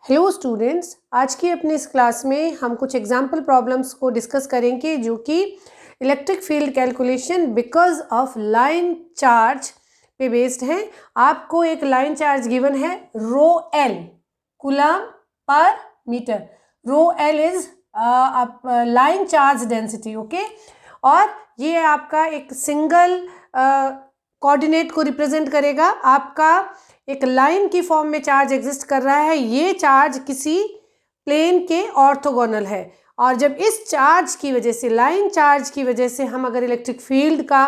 Hello students, आज की अपनी इस क्लास में हम कुछ एग्जाम्पल प्रॉब्लम्स को डिस्कस करेंगे जो कि electric field calculation because of line charge पे बेस्ड हैं। आपको एक लाइन चार्ज गिवन है rho L coulomb per metre. Rho L is line charge density, okay. और ये आपका एक सिंगल कोऑर्डिनेट को रिप्रेजेंट करेगा। आपका एक लाइन की फॉर्म में चार्ज एग्जिस्ट कर रहा है। ये चार्ज किसी प्लेन के ऑर्थोगोनल है और जब इस चार्ज की वजह से, लाइन चार्ज की वजह से, हम अगर इलेक्ट्रिक फील्ड का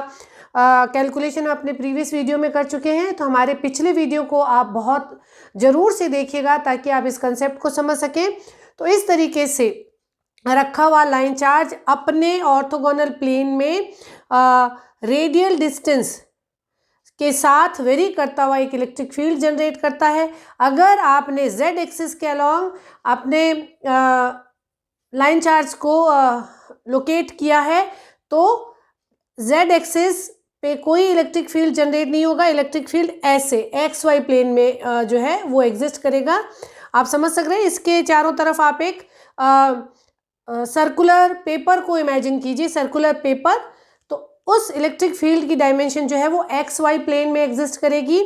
कैलकुलेशन अपने प्रीवियस वीडियो में कर चुके हैं तो हमारे पिछले वीडियो को आप बहुत ज़रूर से देखिएगा ताकि आप इस कंसेप्ट को समझ सकें। तो इस तरीके से रखा हुआ लाइन चार्ज अपने ऑर्थोगोनल प्लेन में रेडियल डिस्टेंस के साथ वेरी करता हुआ एक इलेक्ट्रिक फील्ड जनरेट करता है। अगर आपने z एक्सिस के अलॉन्ग अपने लाइन चार्ज को लोकेट किया है तो z एक्सिस पे कोई इलेक्ट्रिक फील्ड जनरेट नहीं होगा। इलेक्ट्रिक फील्ड ऐसे एक्स वाई प्लेन में जो है वो एग्जिस्ट करेगा। आप समझ सक रहे हैं। इसके चारों तरफ आप एक सर्कुलर पेपर को इमेजिन कीजिए, सर्कुलर पेपर। तो उस इलेक्ट्रिक फील्ड की डायमेंशन जो है वो एक्स वाई प्लेन में एग्जिस्ट करेगी।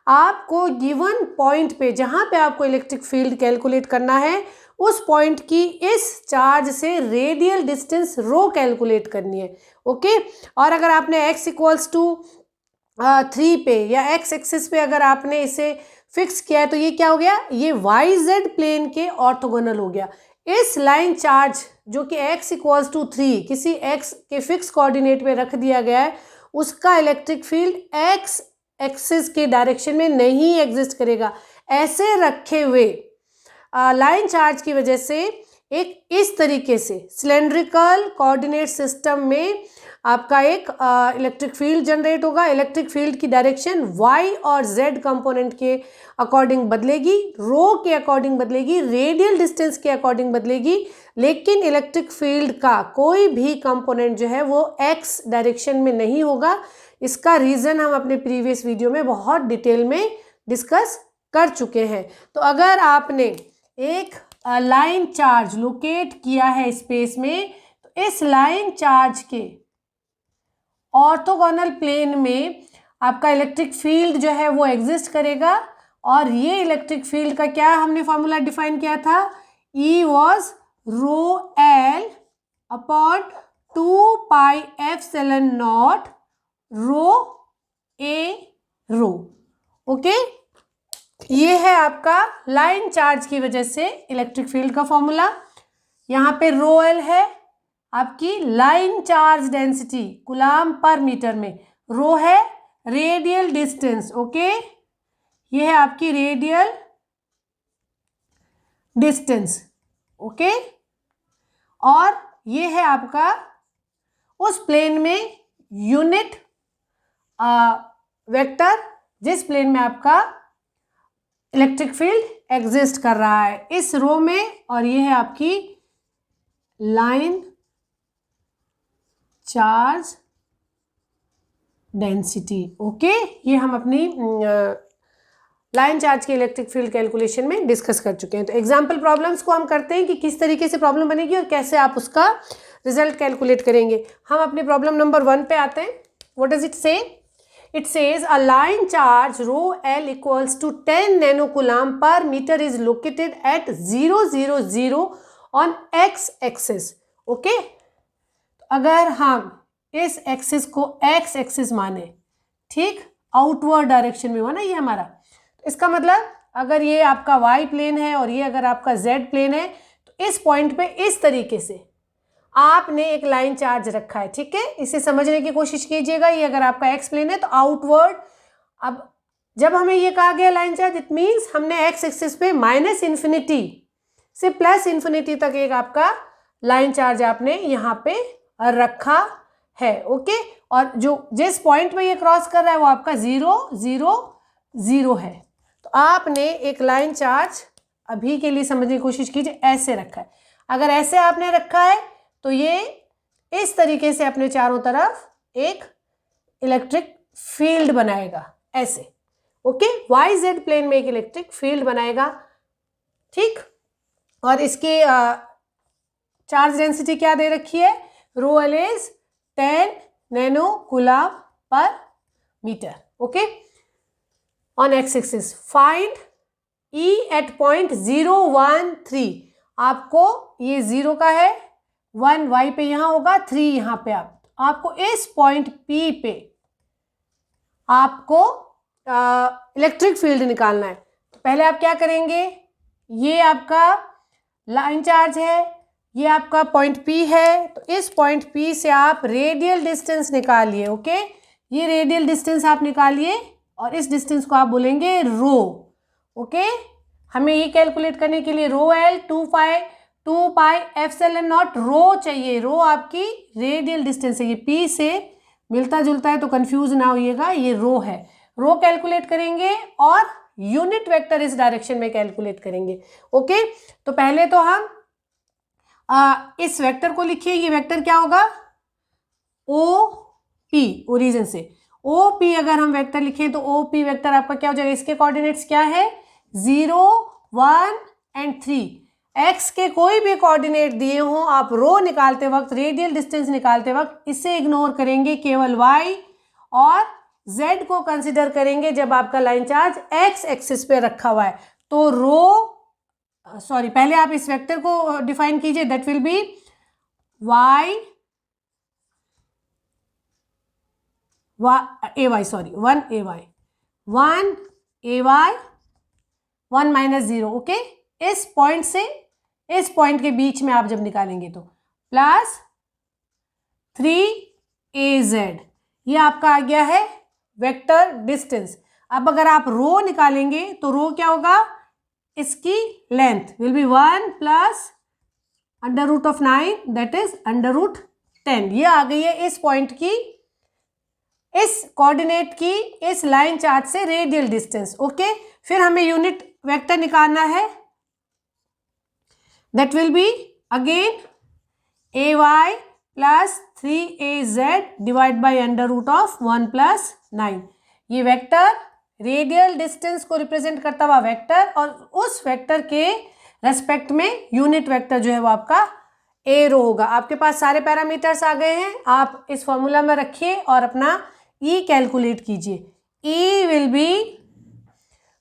आपको गिवन पॉइंट पे, जहाँ पे आपको इलेक्ट्रिक फील्ड कैलकुलेट करना है, उस पॉइंट की इस चार्ज से रेडियल डिस्टेंस रो कैलकुलेट करनी है, ओके। और अगर आपने x इक्वल्स टू 3 पे या x एक्सिस पे अगर आपने इसे फिक्स किया है तो ये क्या हो गया, ये YZ प्लेन के ऑर्थोगोनल हो गया। इस लाइन चार्ज जो कि x इक्वल्स टू 3 किसी x के फिक्स कोऑर्डिनेट में रख दिया गया है, उसका इलेक्ट्रिक फील्ड x एक्सिस के डायरेक्शन में नहीं एग्जिस्ट करेगा। ऐसे रखे हुए लाइन चार्ज की वजह से एक इस तरीके से सिलेंड्रिकल कोऑर्डिनेट सिस्टम में आपका एक इलेक्ट्रिक फील्ड जनरेट होगा। इलेक्ट्रिक फील्ड की डायरेक्शन y और z कंपोनेंट के अकॉर्डिंग बदलेगी, रो के अकॉर्डिंग बदलेगी, रेडियल डिस्टेंस के अकॉर्डिंग बदलेगी, लेकिन इलेक्ट्रिक फील्ड का कोई भी कंपोनेंट जो है वो x डायरेक्शन में नहीं होगा। इसका रीज़न हम अपने प्रीवियस वीडियो में बहुत डिटेल में डिस्कस कर चुके हैं। तो अगर आपने एक लाइन चार्ज लोकेट किया है स्पेस में, तो इस लाइन चार्ज के ऑर्थोगोनल प्लेन में आपका इलेक्ट्रिक फील्ड जो है वो एग्जिस्ट करेगा। और ये इलेक्ट्रिक फील्ड का क्या हमने फॉर्मूला डिफाइन किया था, E was rho L upon 2 pi epsilon naught rho A rho, okay. ये है आपका लाइन चार्ज की वजह से इलेक्ट्रिक फील्ड का फॉर्मूला। यहाँ पे रो एल है आपकी line charge density coulomb per metre में, रो है रेडियल डिस्टेंस, ओके। ये है आपकी रेडियल डिस्टेंस, ओके। और ये है आपका उस प्लेन में यूनिट वेक्टर जिस प्लेन में आपका इलेक्ट्रिक फील्ड एग्जिस्ट कर रहा है इस रो में। और ये है आपकी लाइन चार्ज डेंसिटी, ओके। ये हम अपनी लाइन चार्ज के इलेक्ट्रिक फील्ड कैलकुलेशन में डिस्कस कर चुके हैं। तो एग्जाम्पल प्रॉब्लम्स को हम करते हैं कि किस तरीके से प्रॉब्लम बनेगी और कैसे आप उसका रिजल्ट कैलकुलेट करेंगे। हम अपने प्रॉब्लम नंबर 1 पे आते हैं। व्हाट डज इट से? It says a line charge rho L equals to 10 nanocoulomb per meter is located at 0, 0, 0 on x axis, okay? अगर हम इस एक्सिस को x एक्सिस माने, ठीक, आउटवर्ड डायरेक्शन में हुआ ना ये हमारा, तो इसका मतलब अगर ये आपका y प्लेन है और ये अगर आपका z प्लेन है तो इस पॉइंट पे इस तरीके से आपने एक लाइन चार्ज रखा है, ठीक है। इसे समझने की कोशिश कीजिएगा। ये अगर आपका एक्स प्लेन है तो आउटवर्ड, अब जब हमें ये कहा गया लाइन चार्ज, इट मीन्स हमने एक्स एक्सिस पे माइनस इन्फिनिटी से प्लस इन्फिनिटी तक एक आपका लाइन चार्ज आपने यहाँ पे रखा है, ओके। और जो जिस पॉइंट में ये क्रॉस कर रहा है वो आपका 0, 0, 0 है। तो आपने एक लाइन चार्ज अभी के लिए समझने की कोशिश कीजिए, ऐसे रखा है। अगर ऐसे आपने रखा है तो ये इस तरीके से अपने चारों तरफ एक इलेक्ट्रिक फील्ड बनाएगा, ऐसे, ओके। YZ प्लेन में एक इलेक्ट्रिक फील्ड बनाएगा, ठीक। और इसकी चार्ज डेंसिटी क्या दे रखी है, rho L is 10 nano coulomb per metre. Okay, on X axis find E at point 013। आपको ये 0 का है, 1 y पे यहाँ होगा, 3 यहाँ पे। आपको इस पॉइंट P पे आपको इलेक्ट्रिक फील्ड निकालना है। तो पहले आप क्या करेंगे, ये आपका लाइन चार्ज है, ये आपका पॉइंट P है, तो इस पॉइंट P से आप रेडियल डिस्टेंस निकालिए। ओके, ये रेडियल डिस्टेंस आप निकालिए और इस डिस्टेंस को आप बोलेंगे रो। ओके, हमें ये कैलकुलेट करने के लिए rho l 2 pi epsilon naught rho चाहिए। रो आपकी रेडियल डिस्टेंस है, ये P से मिलता जुलता है तो कंफ्यूज ना होइएगा, ये रो है। रो कैलकुलेट करेंगे और यूनिट वेक्टर इस डायरेक्शन में कैलकुलेट करेंगे। ओके, तो पहले तो हम इस वेक्टर को लिखिए। ये वेक्टर क्या होगा, ओ पी, ओरिजिन से ओ पी अगर हम वेक्टर लिखें तो ओ पी वेक्टर आपका क्या हो जाएगा, इसके कोऑर्डिनेट्स क्या है, 0 1 एंड 3। एक्स के कोई भी कोऑर्डिनेट दिए हों, आप रो निकालते वक्त, रेडियल डिस्टेंस निकालते वक्त इसे इग्नोर करेंगे, केवल वाई और जेड को कंसिडर करेंगे जब आपका लाइन चार्ज एक्स एक्सिस पे रखा हुआ है। तो पहले आप इस वेक्टर को डिफाइन कीजिए, that will be Y A Y 1 A Y 1 minus 0। Okay, इस पॉइंट से इस पॉइंट के बीच में आप जब निकालेंगे तो प्लस 3az, ये आपका आ गया है वेक्टर डिस्टेंस। अब अगर आप रो निकालेंगे तो रो क्या होगा, इसकी length will be 1 plus √9 that is √10। ये आ गई है इस पॉइंट की, इस कोऑर्डिनेट की, इस लाइन चार्ज से रेडियल डिस्टेंस। ओके, फिर हमें यूनिट वेक्टर निकालना है, that will be again ay plus 3az divide by √1 plus 9। ये वेक्टर रेडियल डिस्टेंस को रिप्रेजेंट करता हुआ वेक्टर, और उस वेक्टर के रेस्पेक्ट में यूनिट वेक्टर जो है वो आपका ए रो होगा। आपके पास सारे पैरामीटर्स आ गए हैं, आप इस फॉर्मूला में रखिए और अपना ई कैलकुलेट कीजिए। E will be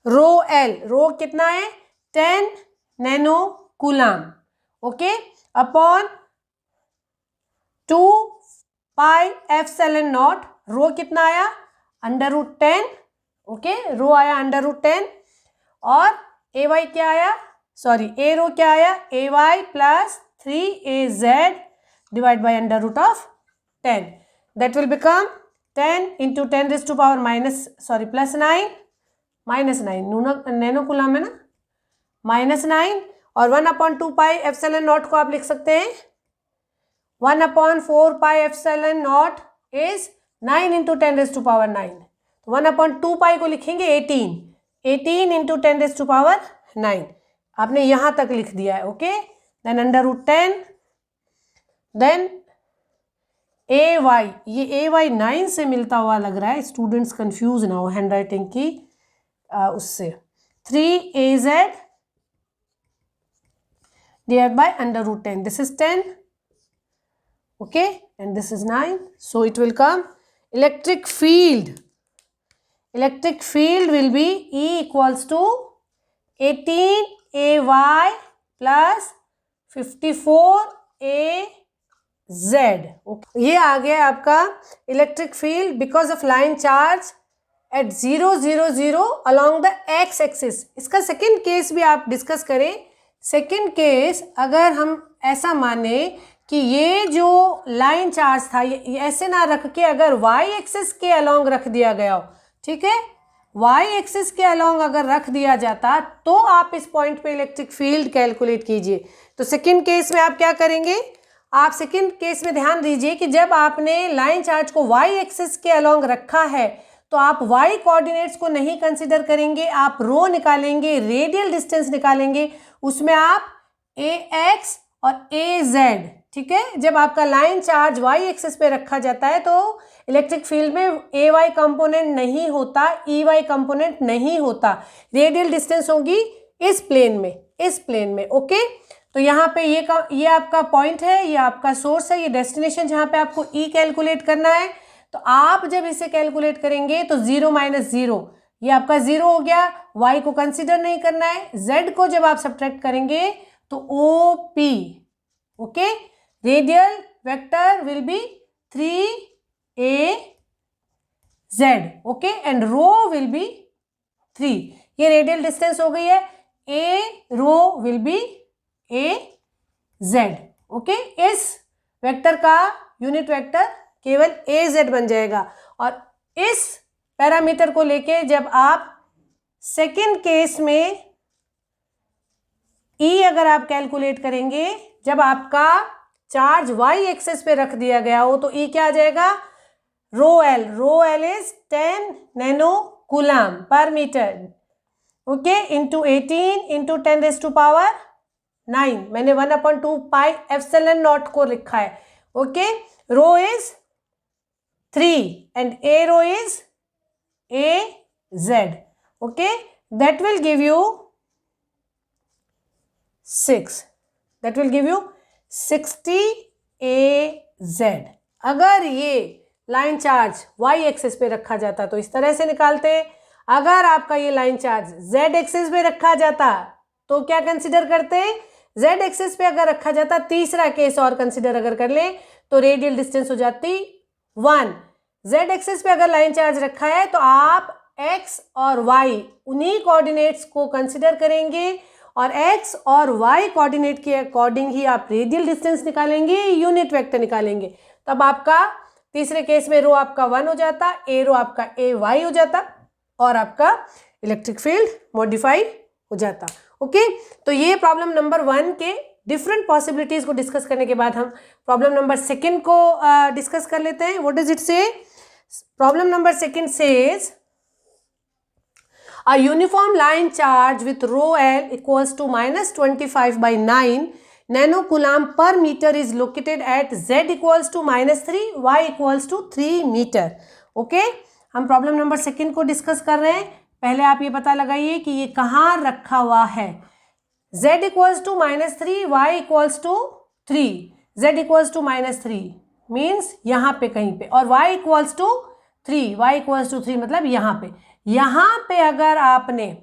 rho l, rho कितना है 10 nano coulomb, okay, upon 2 pi epsilon naught, rho कितना आया √10। ओके, रो आया √10 और ए वाई क्या आया, ए रो क्या आया, a y plus 3az divide by √10। That will become 10 into 10 raise to power plus 9 nano coulomb है ना, -9, और 1/2 पाई एप्सिलॉन नॉट को आप लिख सकते हैं 1/4 pi epsilon naught is 9 into 10 raise to power 9। तो 1/2 पाई को लिखेंगे 18 इंटू 10 रेज़ टू पावर 9। आपने यहाँ तक लिख दिया है। ओके, देन √10, देन ए वाई, ये ए वाई 9 से मिलता हुआ लग रहा है, स्टूडेंट्स कंफ्यूज ना हो हैंड राइटिंग की उससे, 3az divided by √10, this is 10, okay, and this is 9, so it will come electric field will be E equals to 18ay plus 54az। okay, ये आ गया आपका electric field because of line charge at 0 0 0 along the x axis. इसका second case भी आप discuss करें। Second case, अगर हम ऐसा माने कि ये जो लाइन चार्ज था ये ऐसे ना रख के अगर वाई एक्सिस के अलॉन्ग रख दिया गया हो, ठीक है, वाई एक्सिस के अलॉन्ग अगर रख दिया जाता तो आप इस पॉइंट पे इलेक्ट्रिक फील्ड कैलकुलेट कीजिए। तो सेकेंड केस में आप क्या करेंगे, आप सेकेंड केस में ध्यान दीजिए कि जब आपने लाइन चार्ज को वाई एक्सिस के अलॉन्ग रखा है तो आप वाई कोऑर्डिनेट्स को नहीं कंसिडर करेंगे, आप रो निकालेंगे, रेडियल डिस्टेंस निकालेंगे, उसमें आप ए एक्स और ए जेड, ठीक है। जब आपका लाइन चार्ज वाई एक्सिस पे रखा जाता है तो इलेक्ट्रिक फील्ड में ए वाई कंपोनेंट नहीं होता, ई वाई कंपोनेंट नहीं होता, रेडियल डिस्टेंस होगी इस प्लेन में, इस प्लेन में। ओके, तो यहाँ पे ये आपका पॉइंट है, ये आपका सोर्स है, ये डेस्टिनेशन जहाँ पे आपको ई कैलकुलेट करना है। तो आप जब इसे कैलकुलेट करेंगे तो 0 - 0 ये आपका 0 हो गया, y को कंसिडर नहीं करना है। z को जब आप सब्ट्रैक्ट करेंगे तो OP, okay, radial vector will be 3AZ, okay, and rho will be 3। ये रेडियल डिस्टेंस हो गई है, A rho will be AZ, okay. इस वेक्टर का यूनिट वेक्टर केवल AZ बन जाएगा। और इस पैरामीटर को लेके जब आप सेकेंड केस में E अगर आप कैलकुलेट करेंगे, जब आपका चार्ज y एक्सेस पे रख दिया गया हो तो E क्या आ जाएगा, rho L is 10 nano coulomb per metre, okay, into 18 into 10⁻⁹ मैंने 1/2 पाई एप्सिलॉन नॉट को लिखा है, okay. Rho is 3 and A rho is AZ, okay, that will give you 6, that will give you 60 AZ। अगर ये line charge y axis पे रखा जाता तो इस तरह से निकालते, अगर आपका ये लाइन चार्ज z एक्सिस पे रखा जाता तो क्या कंसिडर करते, z एक्सिस पे अगर रखा जाता, तीसरा केस और कंसिडर अगर कर ले तो रेडियल डिस्टेंस हो जाती 1। z एक्सिस पे अगर लाइन चार्ज रखा है तो आप x और y उन्हीं कोऑर्डिनेट्स को कंसिडर करेंगे और x और y कोऑर्डिनेट के अकॉर्डिंग ही आप रेडियल डिस्टेंस निकालेंगे, यूनिट वेक्टर निकालेंगे। तब आपका तीसरे केस में रो आपका 1 हो जाता, ए रो आपका AY हो जाता और आपका इलेक्ट्रिक फील्ड मॉडिफाई हो जाता, ओके। तो ये प्रॉब्लम नंबर 1 के डिफरेंट पॉसिबिलिटीज को डिस्कस करने के बाद हम प्रॉब्लम नंबर 2 को डिस्कस कर लेते हैं। व्हाट डज इट से? Problem number 2 says a uniform line charge with rho L equals to -25/9 nanocoulomb per meter is located at z equals to -3, y equals to 3 metre, okay. हम problem number 2 को discuss कर रहे हैं। पहले आप ये पता लगाइए कि ये कहाँ रखा हुआ है। z equals to -3, y equals to 3, z equals to -3 means यहाँ पे कहीं पे, और y equals to 3, y equals to 3 मतलब यहाँ पे। यहाँ पे अगर आपने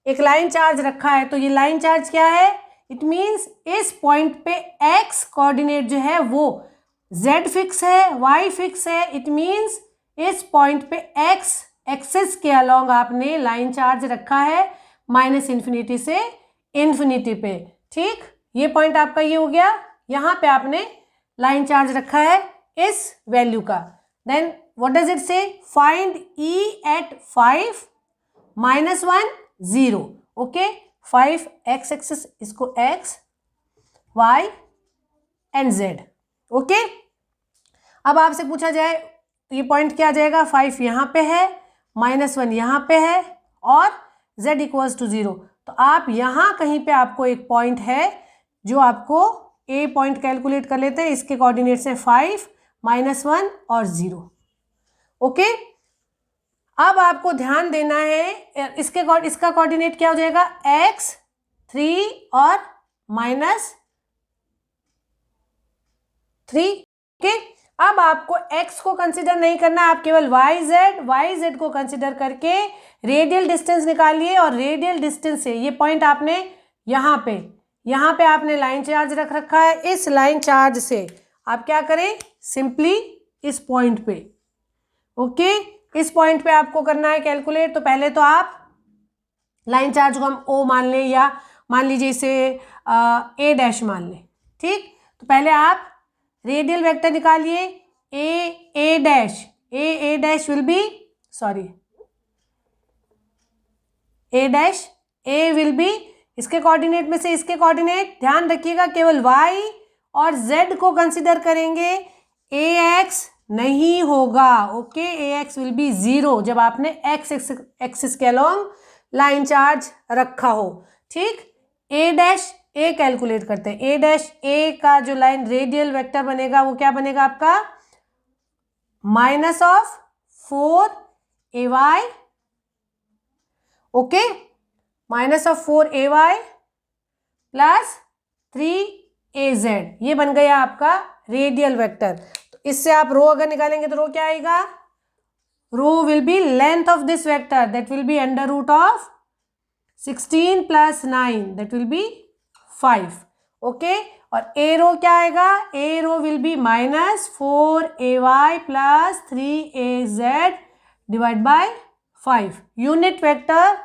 एक लाइन चार्ज रखा है तो ये लाइन चार्ज क्या है, इट मीन्स इस पॉइंट पे x कोऑर्डिनेट जो है वो z फिक्स है, y फिक्स है, इट मीन्स इस पॉइंट पे x एक्सिस के अलोंग आपने लाइन चार्ज रखा है -∞ से इन्फिनिटी पे, ठीक। ये पॉइंट आपका ये हो गया, यहाँ पे आपने लाइन चार्ज रखा है इस वैल्यू का। देन व्हाट डज इट से, find E at 5 -1 0, okay. 5 x axis, इसको x y and z, okay. अब आपसे पूछा जाए तो ये पॉइंट क्या आ जाएगा, 5 यहाँ पे है, -1 यहाँ पे है और z इक्वल्स टू 0। तो आप यहाँ कहीं पे आपको एक पॉइंट है जो आपको A पॉइंट कैलकुलेट कर लेते हैं, इसके कोऑर्डिनेट्स हैं 5 -1 और 0, ओके। अब आपको ध्यान देना है इसका कोऑर्डिनेट क्या हो जाएगा, x 3 और -3, ओके। अब आपको x को कंसिडर नहीं करना, आप केवल yz को कंसिडर करके रेडियल डिस्टेंस निकालिए और रेडियल डिस्टेंस से ये पॉइंट आपने यहाँ पे आपने लाइन चार्ज रख रखा है। इस लाइन चार्ज से आप क्या करें, सिंपली इस पॉइंट पे, ओके, इस पॉइंट पे आपको करना है कैलकुलेट। तो पहले तो आप लाइन चार्ज को हम O मान लें या मान लीजिए इसे A' मान लें, ठीक। तो पहले आप रेडियल वेक्टर निकालिए, A' will be, sorry, A will be इसके कोऑर्डिनेट में से इसके कोऑर्डिनेट, ध्यान रखिएगा केवल y और z को कंसिडर करेंगे, ax नहीं होगा, ओके। ax विल बी 0 जब आपने x एक्सिस के अलोंग लाइन चार्ज रखा हो, ठीक। a' कैलकुलेट करते हैं, a' का जो लाइन रेडियल वेक्टर बनेगा वो क्या बनेगा आपका, -4ay, okay, -4ay plus 3az, ये बन गया आपका रेडियल वेक्टर। तो इससे आप रो अगर निकालेंगे तो रो क्या आएगा, rho will be length of this vector, that will be under root of 16 plus 9, that will be 5। Okay, और ए रो क्या आएगा, a rho will be -4ay plus 3az divide by 5, unit vector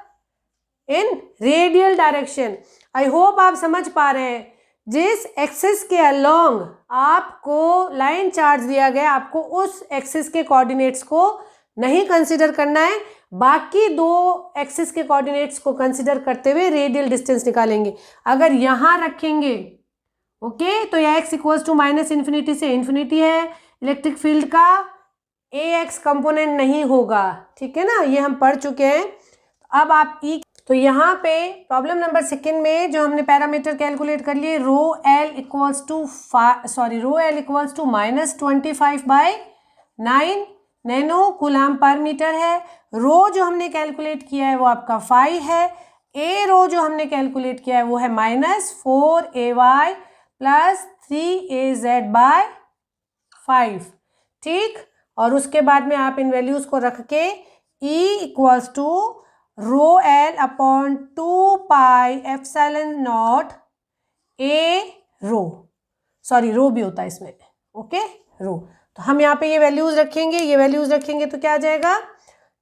in radial direction. I hope आप समझ पा रहे हैं, जिस axis के अलोंग आपको लाइन चार्ज दिया गया, आपको उस एक्सिस के कोऑर्डिनेट्स को नहीं कंसीडर करना है, बाकी दो एक्सिस के कोऑर्डिनेट्स को कंसीडर करते हुए रेडियल डिस्टेंस निकालेंगे। अगर यहाँ रखेंगे ओके, तो यह x इक्वल्स टू -इन्फिनिटी से इन्फिनिटी है, इलेक्ट्रिक फील्ड का ax कंपोनेंट नहीं होगा, ठीक है ना, ये हम पढ़ चुके हैं। अब आप ई, तो यहाँ पे प्रॉब्लम नंबर 2 में जो हमने पैरामीटर कैलकुलेट कर लिए, rho L equals to -25/9 nano coulomb per metre है। रो जो हमने कैलकुलेट किया है वो आपका 5 है। ए रो जो हमने कैलकुलेट किया है वो है -4ay प्लस 3az/5, ठीक। और उसके बाद में आप इन वैल्यूज को रख के E equals to rho L upon 2πε0 a rho, sorry rho भी होता है इसमें, ओके, रो। तो हम यहाँ पे ये वैल्यूज रखेंगे, ये वैल्यूज रखेंगे तो क्या आ जाएगा,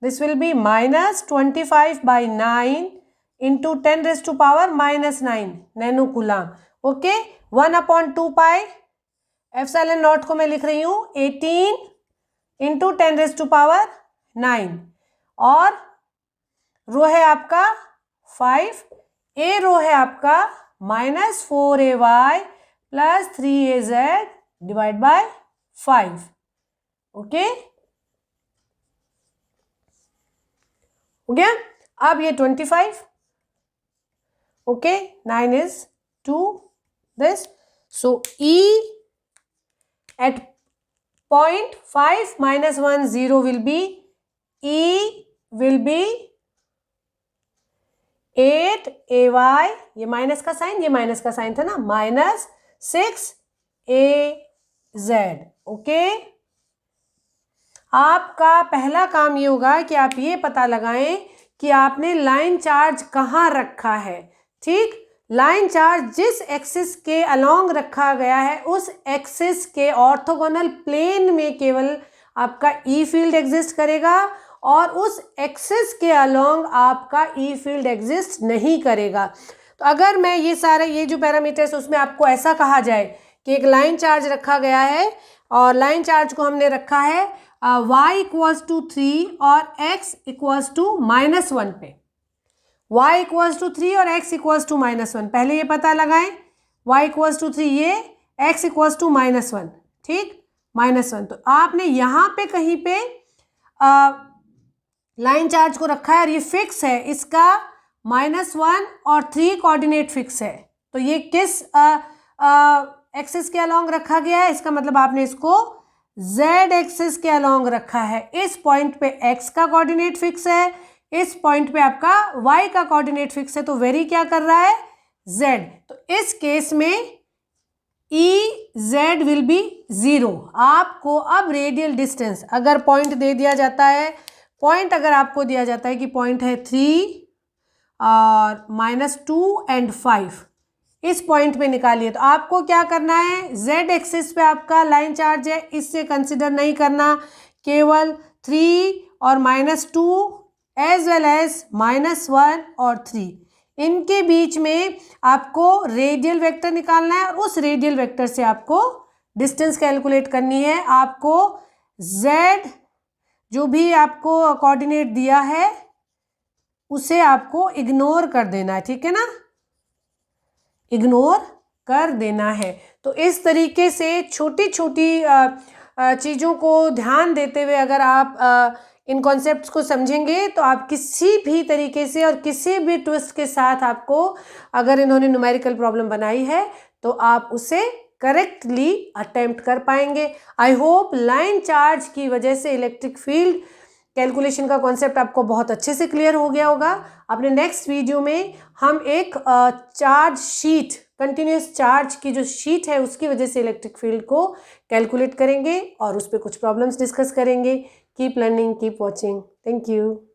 this will be -25/9 into 10⁻⁻9 nano coulomb, okay. 1/2πε0 को मैं लिख रही हूँ 18 इंटू 10⁻9, और रो है आपका 5, ए रो है आपका -4ay plus 3az divide by 5, okay, हो गया। अब ये 25, okay, 9 is 2 this, so E at point 5 minus 1 0 will be, E will be 8ay, ये माइनस का साइन, ये माइनस का साइन था ना, -6az, ओके। आपका पहला काम ये होगा कि आप ये पता लगाएं कि आपने लाइन चार्ज कहाँ रखा है, ठीक। लाइन चार्ज जिस एक्सिस के अलोंग रखा गया है उस एक्सिस के ऑर्थोगोनल प्लेन में केवल आपका ई फील्ड एग्जिस्ट करेगा, और उस एक्सिस के अलोंग आपका ई फील्ड एग्जिस्ट नहीं करेगा। तो अगर मैं ये सारे ये जो पैरामीटर्स उसमें आपको ऐसा कहा जाए कि एक लाइन चार्ज रखा गया है और लाइन चार्ज को हमने रखा है y इक्वल्स टू 3 और x इक्वल्स टू -1 पे, y इक्वल्स टू 3 और x इक्वल्स टू -1, पहले ये पता लगाएं, y इक्वल्स टू 3 ये, x इक्वल्स टू -1, ठीक, -1। तो आपने यहाँ पे कहीं पे लाइन चार्ज को रखा है और ये फिक्स है, इसका -1 और 3 कोऑर्डिनेट फिक्स है, तो ये किस एक्सिस के अलोंग रखा गया है, इसका मतलब आपने इसको z एक्सिस के अलोंग रखा है। इस पॉइंट पे x का कोऑर्डिनेट फिक्स है, इस पॉइंट पे आपका y का कोऑर्डिनेट फिक्स है, तो वेरी क्या कर रहा है, z। तो इस केस में Ez विल बी 0। आपको अब रेडियल डिस्टेंस अगर पॉइंट दे दिया जाता है, पॉइंट अगर आपको दिया जाता है कि पॉइंट है 3 और -2 and 5, इस पॉइंट पे निकालिए, तो आपको क्या करना है, z एक्सिस पे आपका लाइन चार्ज है, इससे कंसिडर नहीं करना, केवल 3 और -2 एज वेल एज -1 और 3, इनके बीच में आपको रेडियल वेक्टर निकालना है, और उस रेडियल वेक्टर से आपको डिस्टेंस कैलकुलेट करनी है। आपको z जो भी आपको कोऑर्डिनेट दिया है उसे आपको इग्नोर कर देना है, ठीक है ना, इग्नोर कर देना है। तो इस तरीके से छोटी छोटी चीज़ों को ध्यान देते हुए अगर आप इन कॉन्सेप्ट्स को समझेंगे तो आप किसी भी तरीके से और किसी भी ट्विस्ट के साथ आपको अगर इन्होंने न्यूमेरिकल प्रॉब्लम बनाई है तो आप उसे करेक्टली अटेम्प्ट कर पाएंगे। आई होप लाइन चार्ज की वजह से इलेक्ट्रिक फील्ड कैलकुलेशन का कॉन्सेप्ट आपको बहुत अच्छे से क्लियर हो गया होगा। अपने नेक्स्ट वीडियो में हम एक चार्ज शीट, कंटिन्यूस चार्ज की जो शीट है उसकी वजह से इलेक्ट्रिक फील्ड को कैलकुलेट करेंगे और उस पर कुछ प्रॉब्लम्स डिस्कस करेंगे। Keep learning, keep watching. Thank you.